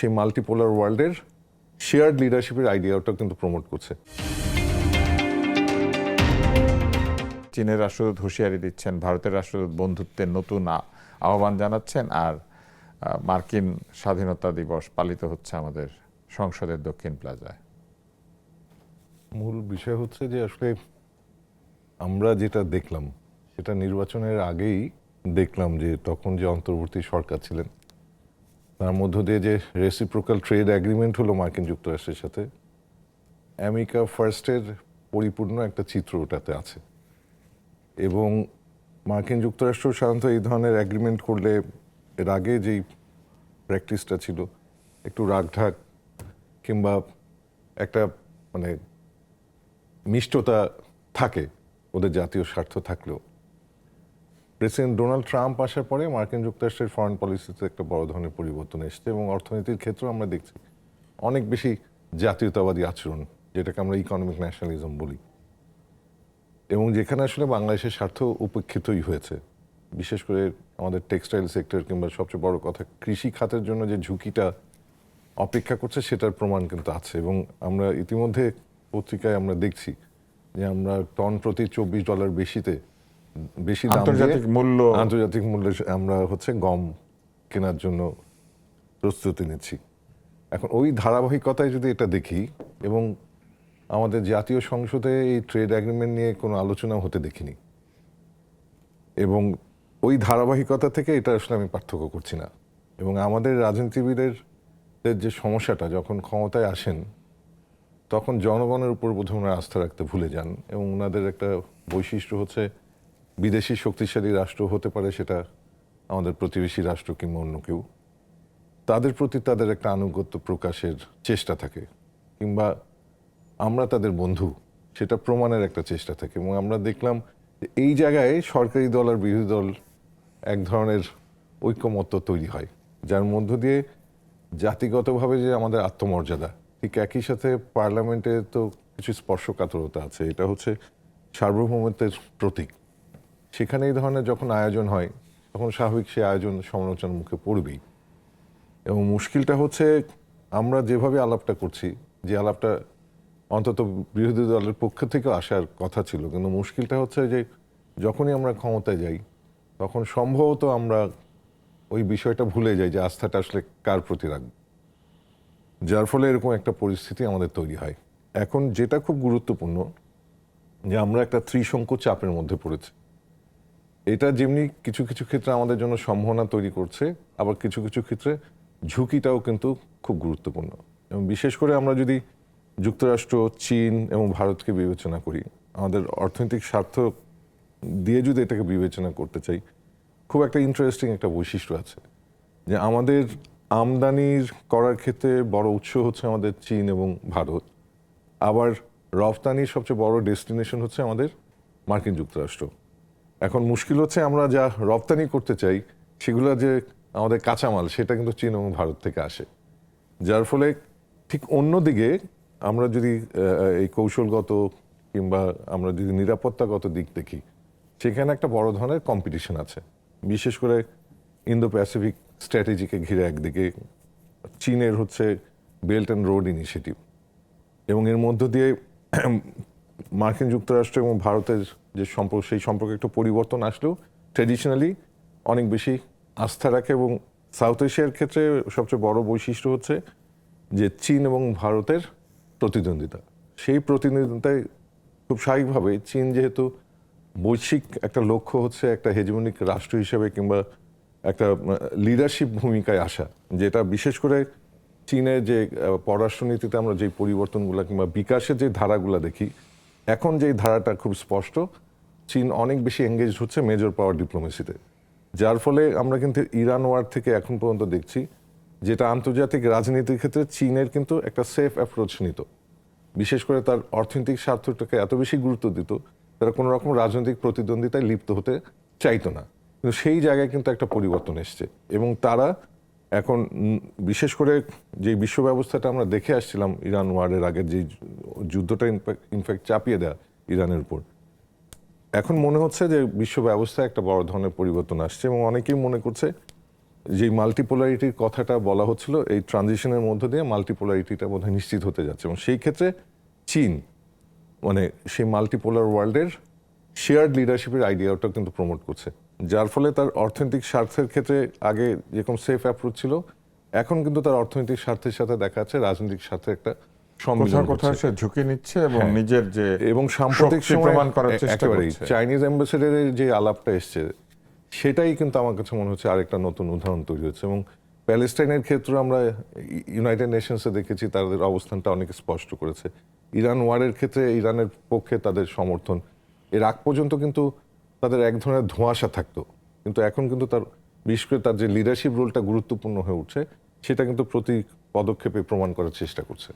সেই মাল্টিপোলার ওয়ার্ল্ডের শেয়ার্ড লিডারশিপের আইডিয়াটা কিন্তু প্রমোট করছে। চীনের রাষ্ট্রদূত হুঁশিয়ারি দিচ্ছেন, ভারতের রাষ্ট্রদূত বন্ধুত্বের নতুন আহ্বান জানাচ্ছেন, আর মার্কিন স্বাধীনতা দিবস পালিত হচ্ছে আমাদের সংসদের দক্ষিণ প্লাজায়। মূল বিষয় হচ্ছে যে আসলে আমরা যেটা দেখলাম সেটা নির্বাচনের আগেই দেখলাম, যে তখন যে অন্তর্বর্তী সরকার ছিলেন তার মধ্য দিয়ে যে রেসিপ্রোকাল ট্রেড এগ্রিমেন্ট হলো মার্কিন যুক্তরাষ্ট্রের সাথে, আমেরিকা ফার্স্টের পরিপূর্ণ একটা চিত্র ওটাতে আছে। এবং মার্কিন যুক্তরাষ্ট্র সাধারণত এই ধরনের এগ্রিমেন্ট করলে এর আগে যেই প্র্যাকটিসটা ছিল, একটু রাগঢাক কিংবা একটা মানে মিষ্টতা থাকে ওদের জাতীয় স্বার্থ থাকলেও, প্রেসিডেন্ট ডোনাল্ড ট্রাম্প আসার পরে মার্কিন যুক্তরাষ্ট্রের ফরেন পলিসিতে একটা বড় ধরনের পরিবর্তন এসেছে এবং অর্থনীতির ক্ষেত্রেও আমরা দেখছি অনেক বেশি জাতীয়তাবাদী আচরণ, যেটাকে আমরা ইকোনমিক ন্যাশনালিজম বলি, এবং যেখানে আসলে বাংলাদেশের স্বার্থ উপেক্ষিতই হয়েছে। বিশেষ করে আমাদের টেক্সটাইল সেক্টর কিংবা সবচেয়ে বড় কথা কৃষি খাতের জন্য যে ঝুঁকিটা অপেক্ষা করছে সেটার প্রমাণ কিন্তু আছে। এবং আমরা ইতিমধ্যে পত্রিকায় আমরা দেখছি যে আমরা টন প্রতি $24 বেশি দাম দিয়ে আন্তর্জাতিক মূল্যে আমরা গম কেনার জন্য প্রস্তুতি নিচ্ছি। এখন ওই ধারাবাহিকতায় যদি এটা দেখি, এবং আমাদের জাতীয় সংসদে এই ট্রেড এগ্রিমেন্ট নিয়ে কোনো আলোচনা হতে দেখিনি, এবং ওই ধারাবাহিকতা থেকে এটা আসলে আমি পার্থক্য করছি না। এবং আমাদের রাজনীতিবিদের যে সমস্যাটা, যখন ক্ষমতায় আসেন তখন জনগণের উপর বোধহয় আস্থা রাখতে ভুলে যান, এবং ওনাদের একটা বৈশিষ্ট্য হচ্ছে বিদেশি শক্তিশালী রাষ্ট্র হতে পারে সেটা আমাদের প্রতিবেশী রাষ্ট্র কিংবা অন্য কেউ, তাদের প্রতি তাদের একটা আনুগত্য প্রকাশের চেষ্টা থাকে, কিংবা আমরা তাদের বন্ধু সেটা প্রমাণের একটা চেষ্টা থাকে। এবং আমরা দেখলাম যে এই জায়গায় সরকারি দল আর বিরোধী দল এক ধরনের ঐকমত্য তৈরি হয়, যার মধ্য দিয়ে জাতিগতভাবে যে আমাদের আত্মমর্যাদা, ঠিক একই সাথে পার্লামেন্টে তো কিছু স্পর্শকাতরতা আছে, এটা হচ্ছে সার্বভৌমত্বের প্রতীক। সেখানে এই ধরনের যখন আয়োজন হয় তখন স্বাভাবিক সে আয়োজন সমালোচনার মুখে পড়বেই। এবং মুশকিলটা হচ্ছে আমরা যেভাবে আলাপটা করছি, যে আলাপটা অন্তত বিরোধী দলের পক্ষ থেকে আসার কথা ছিল, কিন্তু মুশকিলটা হচ্ছে যে যখনই আমরা ক্ষমতায় যাই তখন সম্ভবত আমরা ওই বিষয়টা ভুলে যাই যে আস্থাটা আসলে কার প্রতি রাখব, যার ফলে এরকম একটা পরিস্থিতি আমাদের তৈরি হয়। এখন যেটা খুব গুরুত্বপূর্ণ যে আমরা একটা ত্রিশঙ্কু চাপের মধ্যে পড়েছি। এটা যেমনি কিছু কিছু ক্ষেত্রে আমাদের জন্য সম্ভাবনা তৈরি করছে, আবার কিছু কিছু ক্ষেত্রে ঝুঁকিটাও কিন্তু খুব গুরুত্বপূর্ণ। এবং বিশেষ করে আমরা যদি যুক্তরাষ্ট্র, চীন এবং ভারতকে বিবেচনা করি, আমাদের অর্থনৈতিক স্বার্থ দিয়ে যদি এটাকে বিবেচনা করতে চাই, খুব একটা ইন্টারেস্টিং একটা বৈশিষ্ট্য আছে যে আমাদের আমদানির করার ক্ষেত্রে বড় উৎস হচ্ছে আমাদের চীন এবং ভারত, আবার রফতানির সবচেয়ে বড় ডেস্টিনেশন হচ্ছে আমাদের মার্কিন যুক্তরাষ্ট্র। এখন মুশকিল হচ্ছে আমরা যা রপ্তানি করতে চাই সেগুলো যে আমাদের কাঁচামাল সেটা কিন্তু চীন এবং ভারত থেকে আসে, যার ফলে ঠিক অন্যদিকে আমরা যদি এই কৌশলগত কিংবা আমরা যদি নিরাপত্তাগত দিক দেখি, সেখানে একটা বড় ধরনের কম্পিটিশন আছে। বিশেষ করে ইন্দো প্যাসিফিক স্ট্র্যাটেজিকে ঘিরে একদিকে চীনের বেল্ট অ্যান্ড রোড ইনিশিয়েটিভ, এবং এর মধ্য দিয়ে মার্কিন যুক্তরাষ্ট্র এবং ভারতের যে সম্পর্ক, সেই সম্পর্কে একটু পরিবর্তন আসলেও ট্র্যাডিশনালি অনেক বেশি আস্থা রাখে। এবং সাউথ এশিয়ার ক্ষেত্রে সবচেয়ে বড় বৈশিষ্ট্য হচ্ছে যে চীন এবং ভারতের প্রতিদ্বন্দ্বিতা। সেই প্রতিদ্বন্দ্বিতায় খুব স্বাভাবিকভাবে চীন যেহেতু বৈশ্বিক একটা লক্ষ্য হচ্ছে একটা হেজমনিক রাষ্ট্র হিসেবে কিংবা একটা লিডারশিপ ভূমিকায় আসা, যেটা বিশেষ করে চীনের যে পররাষ্ট্রনীতিতে আমরা যে পরিবর্তনগুলো কিংবা বিকাশের যে ধারাগুলো দেখি, এখন যেই ধারাটা খুব স্পষ্ট, চীন অনেক বেশি এঙ্গেজ হচ্ছে মেজর পাওয়ার ডিপ্লোমেসিতে, যার ফলে আমরা কিন্তু ইরান ওয়ার থেকে এখন পর্যন্ত দেখছি যেটা আন্তর্জাতিক রাজনীতির ক্ষেত্রে চীনের কিন্তু একটা সেফ অ্যাপ্রোচ নিত, বিশেষ করে তার অর্থনৈতিক স্বার্থটাকে এত বেশি গুরুত্ব দিত, তারা কোনো রকম রাজনৈতিক প্রতিদ্বন্দ্বিতায় লিপ্ত হতে চাইতো না। কিন্তু সেই জায়গায় কিন্তু একটা পরিবর্তন এসছে, এবং তারা এখন বিশেষ করে যে বিশ্ব ব্যবস্থাটা আমরা দেখে আসছিলাম ইরান ওয়ারের আগের যে যুদ্ধটা ইনফ্যাক্ট চাপিয়ে দেয়া ইরানের উপর, এখন মনে হচ্ছে যে বিশ্ব ব্যবস্থায় একটা বড় ধরনের পরিবর্তন আসছে। এবং অনেকেই মনে করছে যে মাল্টিপোলারিটির কথাটা বলা হচ্ছিল, এই ট্রানজিশনের মধ্য দিয়ে মাল্টিপোলারিটিটা বোধহয় নিশ্চিত হতে যাচ্ছে, এবং সেই ক্ষেত্রে চীন মানে সেই মাল্টিপোলার ওয়ার্ল্ডের শেয়ার্ড লিডারশিপের আইডিয়াটা কিন্তু প্রমোট করছে, যার ফলে তার অর্থনৈতিক স্বার্থের ক্ষেত্রে আগে যেরকম সেফ অ্যাপ্রোচ ছিল, এখন কিন্তু তার অর্থনৈতিক স্বার্থের সাথে দেখা যাচ্ছে রাজনৈতিক স্বার্থের একটা সম্মিলন কোথাও কোথাও ঘটছে। সে ঝুঁকি নিচ্ছে এবং হ্যাঁ। নিজের যে এবং সাম্প্রতিক শক্তি সময়ে প্রমাণ করার চেষ্টা একেবারেই করছে। চাইনিজ অ্যাম্বাসেডারের যে আলাপটা এসছে, সেটাই কিন্তু আমার কাছে মনে হচ্ছে আরেকটা নতুন উদাহরণ তৈরি হচ্ছে। এবং প্যালেস্টাইনের ক্ষেত্রে আমরা ইউনাইটেড নেশনসে দেখেছি তাদের অবস্থানটা অনেক স্পষ্ট করেছে। ইরান ওয়ারের ক্ষেত্রে ইরানের পক্ষে তাদের সমর্থন, এর আগ পর্যন্ত কিন্তু তাদের এক ধরনের ধোঁয়াশা থাকতো, কিন্তু এখন কিন্তু তার বিশেষ করে তার যে লিডারশিপ রোলটা গুরুত্বপূর্ণ হয়ে উঠছে, সেটা কিন্তু প্রতি পদক্ষেপে প্রমাণ করার চেষ্টা করছে।